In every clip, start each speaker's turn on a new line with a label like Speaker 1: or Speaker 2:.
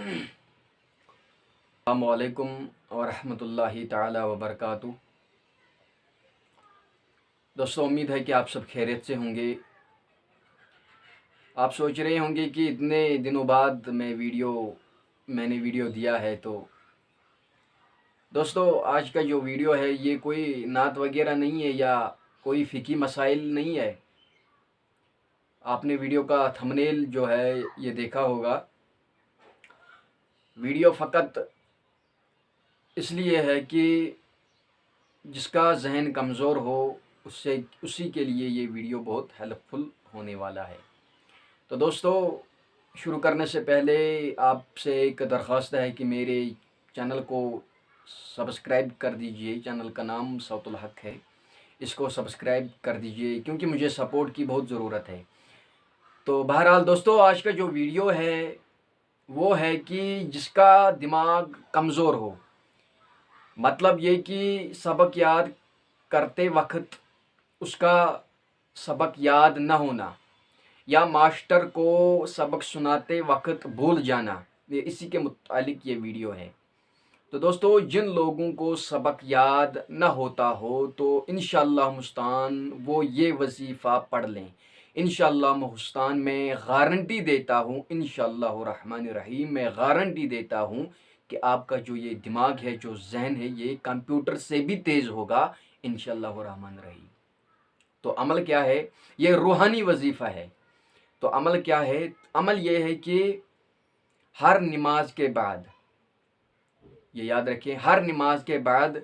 Speaker 1: अस्सलामुअलैकुम वरहमतुल्लाहि ताला वबरकातुहू। दोस्तों, उम्मीद है कि आप सब खैरियत से होंगे। आप सोच रहे होंगे कि इतने दिनों बाद मैंने वीडियो दिया है। तो दोस्तों, आज का जो वीडियो है ये कोई नात वगैरह नहीं है या कोई फ़िकी मसाइल नहीं है। आपने वीडियो का थंबनेल जो है ये देखा होगा। वीडियो फ़कत इसलिए है कि जिसका जहन कमज़ोर हो उसी के लिए ये वीडियो बहुत हेल्पफुल होने वाला है। तो दोस्तों, शुरू करने से पहले आपसे एक दरख्वास्त है कि मेरे चैनल को सब्सक्राइब कर दीजिए। चैनल का नाम सौतुल हक है, इसको सब्सक्राइब कर दीजिए क्योंकि मुझे सपोर्ट की बहुत ज़रूरत है। तो बहरहाल दोस्तों, आज का जो वीडियो है वो है कि जिसका दिमाग कमज़ोर हो, मतलब ये कि सबक याद करते वक्त उसका सबक याद न होना या मास्टर को सबक सुनाते वक्त भूल जाना, ये इसी के मुतालिक ये वीडियो है। तो दोस्तों, जिन लोगों को सबक याद न होता हो तो इंशाअल्लाह मुस्तान वो ये वजीफ़ा पढ़ लें। इंशाअल्लाह मुस्तान मैं गारंटी देता हूँ, इंशाअल्लाह रहमान रहीम मैं गारंटी देता हूँ कि आपका जो ये दिमाग है, जो जहन है, ये कंप्यूटर से भी तेज़ होगा इंशाअल्लाह रहमान रहीम। तो अमल क्या है? ये रूहानी वजीफ़ा है। तो अमल क्या है? अमल ये है कि हर नमाज के बाद, ये याद रखें, हर नमाज के बाद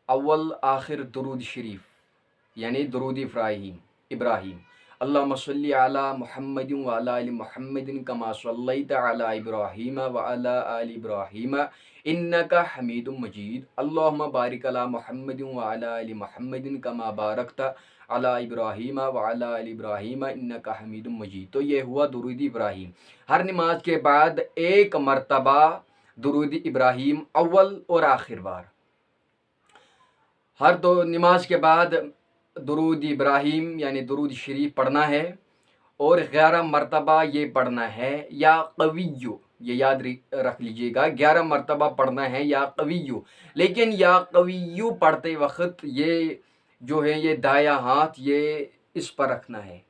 Speaker 1: अव्वल आखिर दुरूद शरीफ यानी दुरूद इब्राहीम अल्लाहुम्मा सल्ली अला मुहम्मदिन व अला आलि मुहम्मदिन कमा सल्लैता अला इब्राहीम व अला आलि इब्राहीम इन्नका हमीदुम मजीद अल्लाहुम्मा बारिक अला मुहम्मदिन व अला आलि मुहम्मदिन कमा बारकता अला इब्राहीम व अला आलि इब्राहीम इन्नका हमीदुम मजीद। तो ये हुआ दुरूद इब्राहीम। हर नमाज के बाद एक मरतबा दुरूद इब्राहीम अव्वल और आखिर बार, हर दो नमाज के बाद दुरूद इब्राहीम यानी दुरूद शरीफ पढ़ना है और 11 मरतबा ये पढ़ना है या कविय्यु, ये याद रख लीजिएगा, 11 मरतबा पढ़ना है या कविय्यु। लेकिन या कविय्यु पढ़ते वक्त ये जो है ये दाया हाथ ये इस पर रखना है।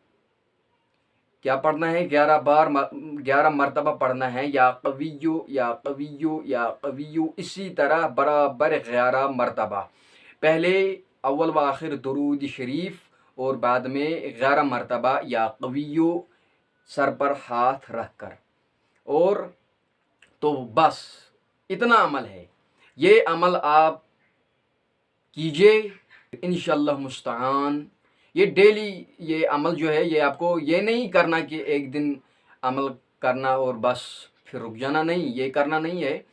Speaker 1: क्या पढ़ना है? 11 मरतबा पढ़ना है या कविय्यु या कविय्यु या कविय्यु, इसी तरह बराबर 11 मरतबा। पहले अव्वल व आखिर दुरूद शरीफ और बाद में 11 मरतबा या कविय्यु सर पर हाथ रख कर। और तो बस इतना अमल है। ये अमल आप कीजिए इंशाअल्लाह मुस्तान। ये डेली ये अमल जो है ये आपको ये नहीं करना कि एक दिन अमल करना और बस फिर रुक जाना, नहीं, ये करना नहीं है,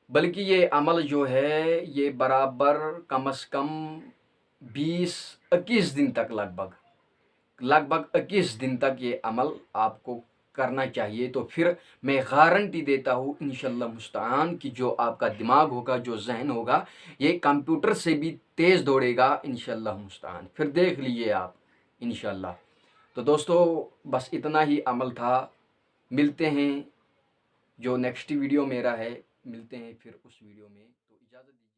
Speaker 1: बल्कि ये अमल जो है ये बराबर कम से कम 20-21 दिन तक लगभग 21 दिन तक ये अमल आपको करना चाहिए। तो फिर मैं गारंटी देता हूँ इंशाअल्लाह मुस्तान कि जो आपका दिमाग होगा, जो जहन होगा, ये कंप्यूटर से भी तेज़ दौड़ेगा इंशाअल्लाह मुस्तान। फिर देख लीजिए आप इंशाअल्लाह। तो दोस्तों, बस इतना ही अमल था। मिलते हैं जो नेक्स्ट वीडियो मेरा है, मिलते हैं फिर उस वीडियो में। तो इजाज़त दीजिए।